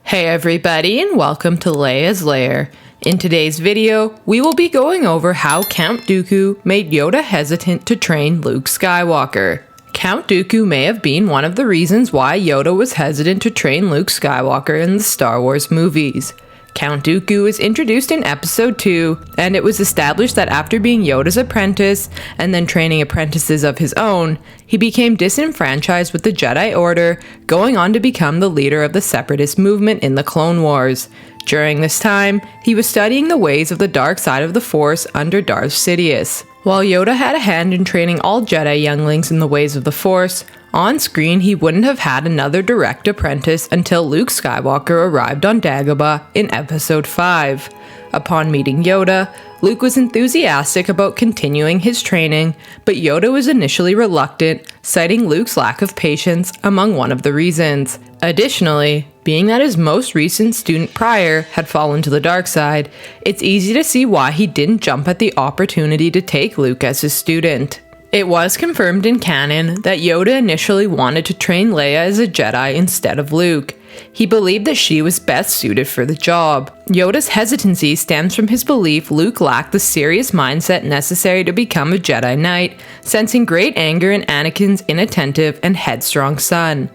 Hey everybody, and welcome to Leia's Lair. In today's video, we will be going over how Count Dooku made Yoda hesitant to train Luke Skywalker. Count Dooku may have been one of the reasons why Yoda was hesitant to train Luke Skywalker in the Star Wars movies. Count Dooku was introduced in Episode 2, and it was established that after being Yoda's apprentice, and then training apprentices of his own, he became disenfranchised with the Jedi Order, going on to become the leader of the Separatist movement in the Clone Wars. During this time, he was studying the ways of the dark side of the Force under Darth Sidious. While Yoda had a hand in training all Jedi younglings in the ways of the Force, on screen he wouldn't have had another direct apprentice until Luke Skywalker arrived on Dagobah in Episode 5. Upon meeting Yoda, Luke was enthusiastic about continuing his training, but Yoda was initially reluctant, citing Luke's lack of patience among one of the reasons. Additionally, being that his most recent student prior had fallen to the dark side, it's easy to see why he didn't jump at the opportunity to take Luke as his student. It was confirmed in Canon that Yoda initially wanted to train Leia as a Jedi instead of Luke. He believed that she was best suited for the job. Yoda's hesitancy stems from his belief Luke lacked the serious mindset necessary to become a Jedi Knight, sensing great anger in Anakin's inattentive and headstrong son.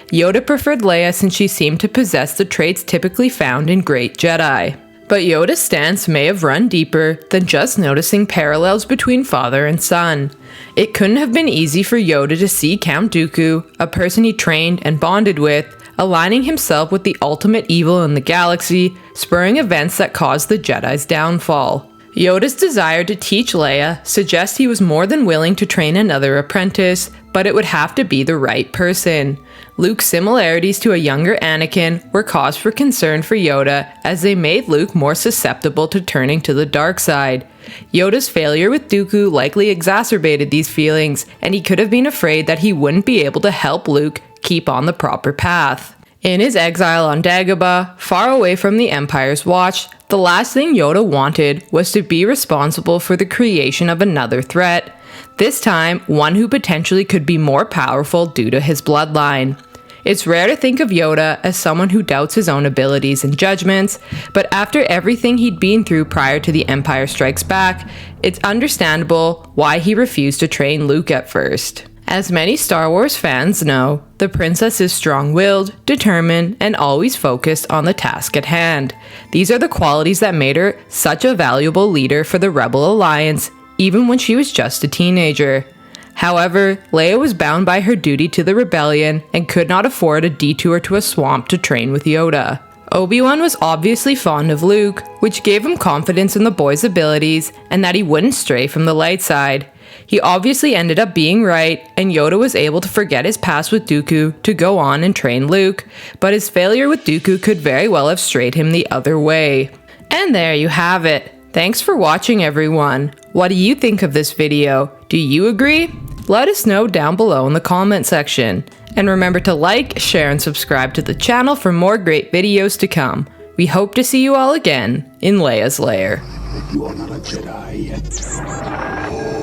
Yoda preferred Leia since she seemed to possess the traits typically found in great Jedi. But Yoda's stance may have run deeper than just noticing parallels between father and son. It couldn't have been easy for Yoda to see Count Dooku, a person he trained and bonded with, aligning himself with the ultimate evil in the galaxy, spurring events that caused the Jedi's downfall. Yoda's desire to teach Leia suggests he was more than willing to train another apprentice, but it would have to be the right person. Luke's similarities to a younger Anakin were cause for concern for Yoda, as they made Luke more susceptible to turning to the dark side. Yoda's failure with Dooku likely exacerbated these feelings, and he could have been afraid that he wouldn't be able to help Luke keep on the proper path. In his exile on Dagobah, far away from the Empire's watch, the last thing Yoda wanted was to be responsible for the creation of another threat. This time, one who potentially could be more powerful due to his bloodline. It's rare to think of Yoda as someone who doubts his own abilities and judgments, but after everything he'd been through prior to The Empire Strikes Back, it's understandable why he refused to train Luke at first. As many Star Wars fans know, the princess is strong-willed, determined, and always focused on the task at hand. These are the qualities that made her such a valuable leader for the Rebel Alliance, even when she was just a teenager. However, Leia was bound by her duty to the rebellion and could not afford a detour to a swamp to train with Yoda. Obi-Wan was obviously fond of Luke, which gave him confidence in the boy's abilities and that he wouldn't stray from the light side. He obviously ended up being right, and Yoda was able to forget his past with Dooku to go on and train Luke, but his failure with Dooku could very well have strayed him the other way. And there you have it. Thanks for watching, everyone. What do you think of this video? Do you agree? Let us know down below in the comment section. And remember to like, share, and subscribe to the channel for more great videos to come. We hope to see you all again in Leia's Lair. You are not a Jedi yet.